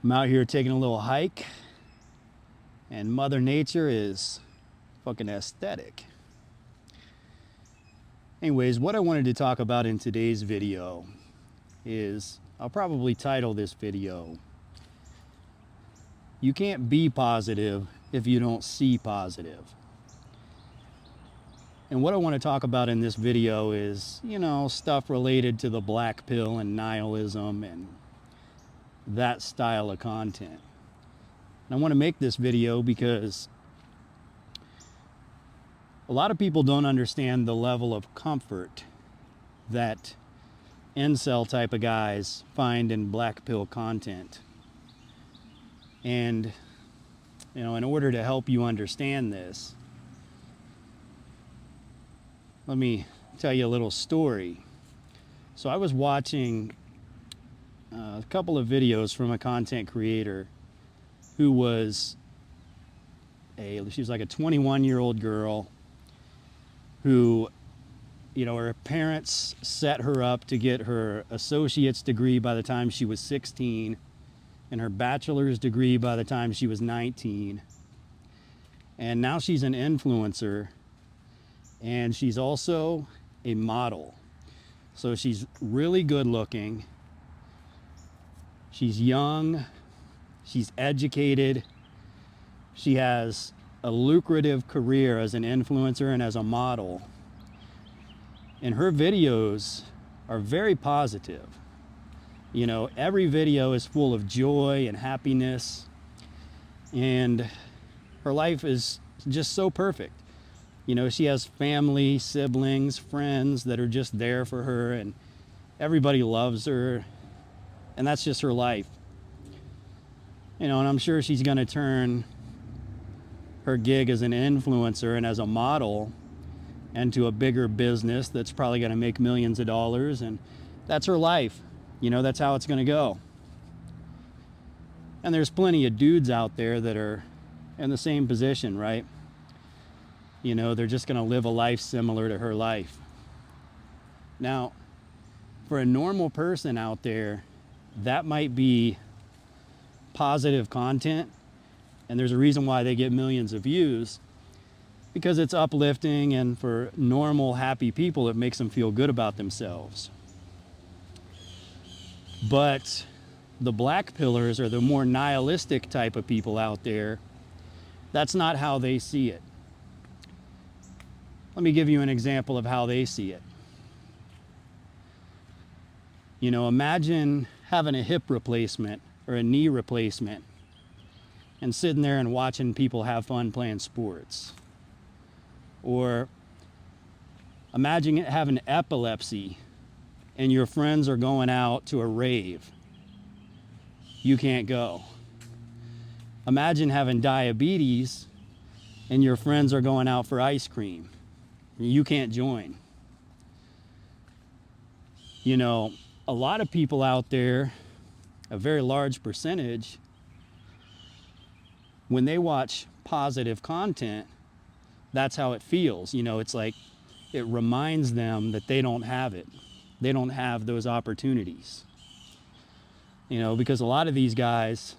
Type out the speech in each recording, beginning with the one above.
I'm out here taking a little hike, and Mother Nature is fucking aesthetic. Anyways, what I wanted to talk about in today's video is, I'll probably title this video, "You can't be positive if you don't see positive." And what I want to talk about in this video is, stuff related to the black pill and nihilism and that style of content. And I want to make this video because a lot of people don't understand the level of comfort that incel type of guys find in black pill content. And, in order to help you understand this, let me tell you a little story. So I was watching a couple of videos from a content creator who was she was like a 21-year-old girl who, her parents set her up to get her associate's degree by the time she was 16 and her bachelor's degree by the time she was 19. And now she's an influencer, and she's also a model. So she's really good looking. She's young, she's educated, she has a lucrative career as an influencer and as a model. And her videos are very positive. Every video is full of joy and happiness, and her life is just so perfect. She has family, siblings, friends that are just there for her, and everybody loves her. And that's just her life. And I'm sure she's going to turn her gig as an influencer and as a model into a bigger business that's probably going to make millions of dollars. And that's her life. That's how it's going to go. And there's plenty of dudes out there that are in the same position, right? They're just going to live a life similar to her life. Now, for a normal person out there, that might be positive content, and there's a reason why they get millions of views, because it's uplifting, and for normal, happy people, it makes them feel good about themselves. But the black pillars, or the more nihilistic type of people out there, that's not how they see it. Let me give you an example of how they see it. Imagine having a hip replacement or a knee replacement and sitting there and watching people have fun playing sports. Or imagine having epilepsy and your friends are going out to a rave. You can't go. Imagine having diabetes and your friends are going out for ice cream. You can't join. A lot of people out there, a very large percentage, when they watch positive content, that's how it feels. It's like it reminds them that they don't have it. They don't have those opportunities. Because a lot of these guys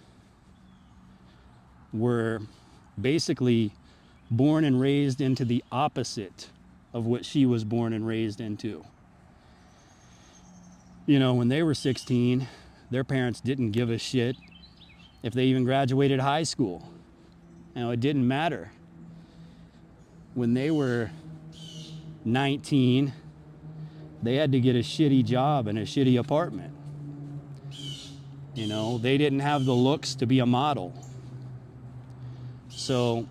were basically born and raised into the opposite of what she was born and raised into. When they were 16, their parents didn't give a shit if they even graduated high school. It didn't matter. When they were 19, they had to get a shitty job and a shitty apartment. They didn't have the looks to be a model. So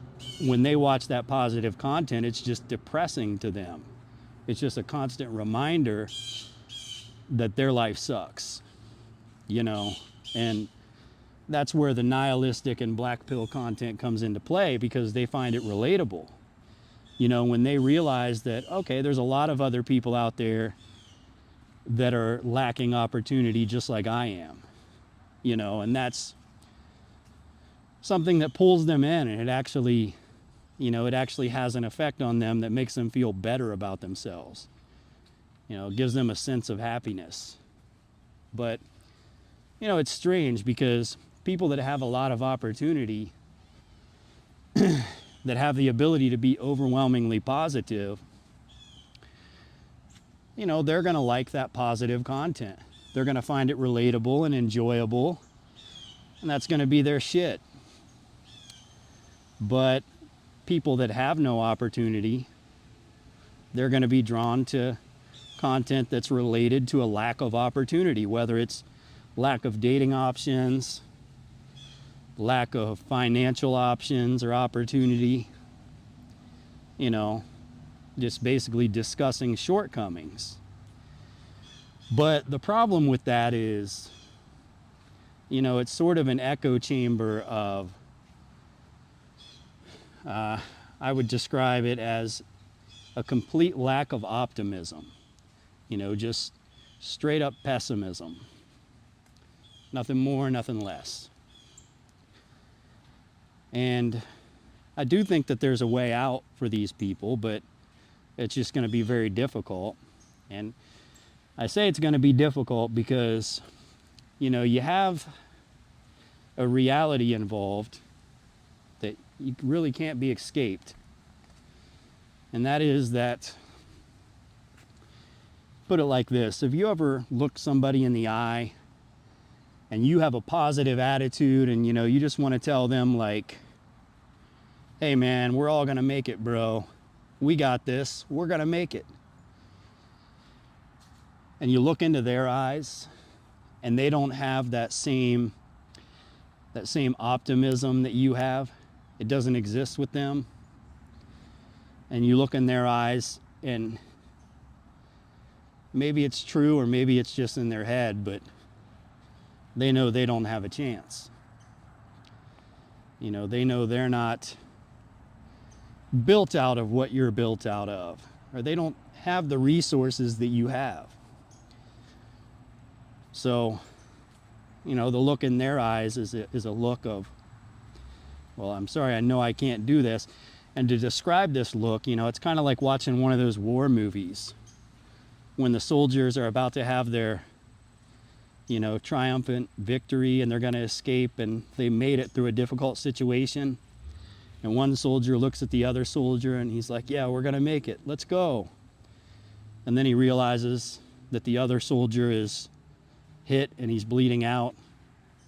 when they watch that positive content, it's just depressing to them. It's just a constant reminder that their life sucks, and that's where the nihilistic and black pill content comes into play, because they find it relatable. When they realize that, okay, there's a lot of other people out there that are lacking opportunity just like I am, and that's something that pulls them in, and it actually has an effect on them that makes them feel better about themselves. It gives them a sense of happiness. But, it's strange because people that have a lot of opportunity, that have the ability to be overwhelmingly positive, you know, they're going to like that positive content. They're going to find it relatable and enjoyable, and that's going to be their shit. But people that have no opportunity, they're going to be drawn to content that's related to a lack of opportunity, whether it's lack of dating options, lack of financial options or opportunity, you know, just basically discussing shortcomings. But the problem with that is, you know, it's sort of an echo chamber of, I would describe it as a complete lack of optimism, you know, just straight up pessimism. Nothing more, nothing less. And I do think that there's a way out for these people, but it's just going to be very difficult. And I say it's going to be difficult because, you know, you have a reality involved that you really can't be escaped. And that is that, put it like this, have you ever looked somebody in the eye and you have a positive attitude and, you know, you just want to tell them like, hey man, we're all going to make it, bro. We got this. We're going to make it. And you look into their eyes and they don't have that same optimism that you have. It doesn't exist with them. And you look in their eyes and maybe it's true or maybe it's just in their head, but they know they don't have a chance. You know, they know they're not built out of what you're built out of, or they don't have the resources that you have. So, you know, the look in their eyes is a look of, well, I'm sorry, I know I can't do this. And to describe this look, you know, it's kind of like watching one of those war movies when the soldiers are about to have their, you know, triumphant victory and they're going to escape and they made it through a difficult situation. And one soldier looks at the other soldier and he's like, yeah, we're going to make it. Let's go. And then he realizes that the other soldier is hit and he's bleeding out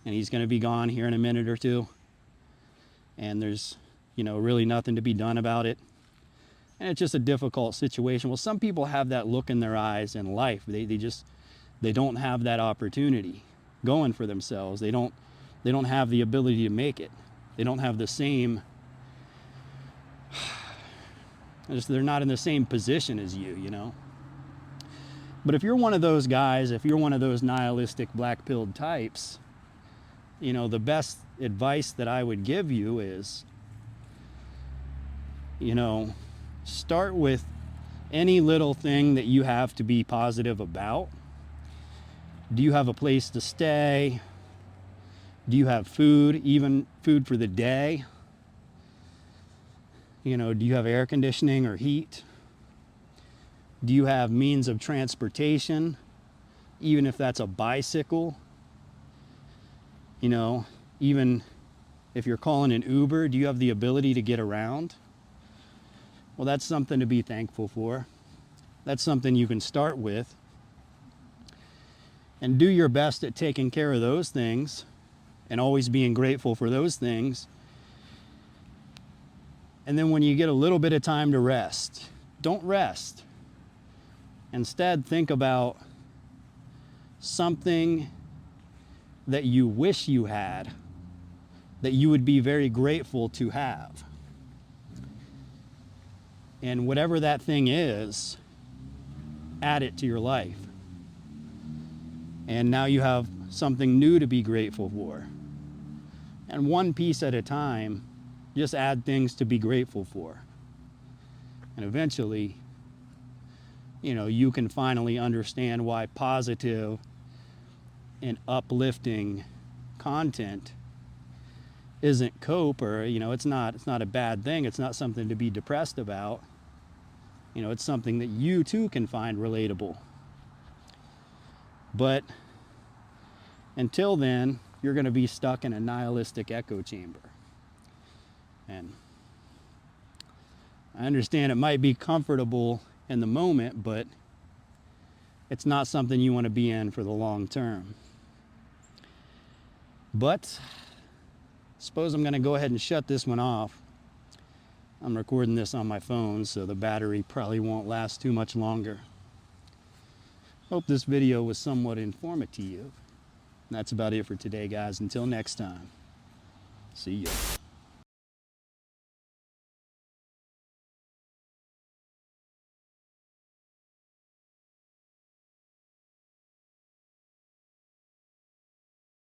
and he's going to be gone here in a minute or two. And there's, you know, really nothing to be done about it. And it's just a difficult situation. Well, some people have that look in their eyes in life. They don't have that opportunity going for themselves. They don't have the ability to make it. They don't have the same, they're not in the same position as you know. But if you're one of those guys, if you're one of those nihilistic black-pilled types, you know, the best advice that I would give you is, you know, start with any little thing that you have to be positive about. Do you have a place to stay? Do you have food, even food for the day? You know, do you have air conditioning or heat? Do you have means of transportation, even if that's a bicycle? You know, even if you're calling an Uber, do you have the ability to get around? Well, that's something to be thankful for. That's something you can start with. And do your best at taking care of those things and always being grateful for those things. And then when you get a little bit of time to rest, don't rest. Instead, think about something that you wish you had, that you would be very grateful to have. And whatever that thing is, add it to your life. And now you have something new to be grateful for. And one piece at a time, just add things to be grateful for. And eventually, you know, you can finally understand why positive and uplifting content isn't cope, or, you know, it's not a bad thing. It's not something to be depressed about. You know, it's something that you too can find relatable. But until then, you're going to be stuck in a nihilistic echo chamber. And I understand it might be comfortable in the moment, but it's not something you want to be in for the long term. But I suppose I'm going to go ahead and shut this one off. I'm recording this on my phone, so the battery probably won't last too much longer. Hope this video was somewhat informative. That's about it for today, guys. Until next time, see ya.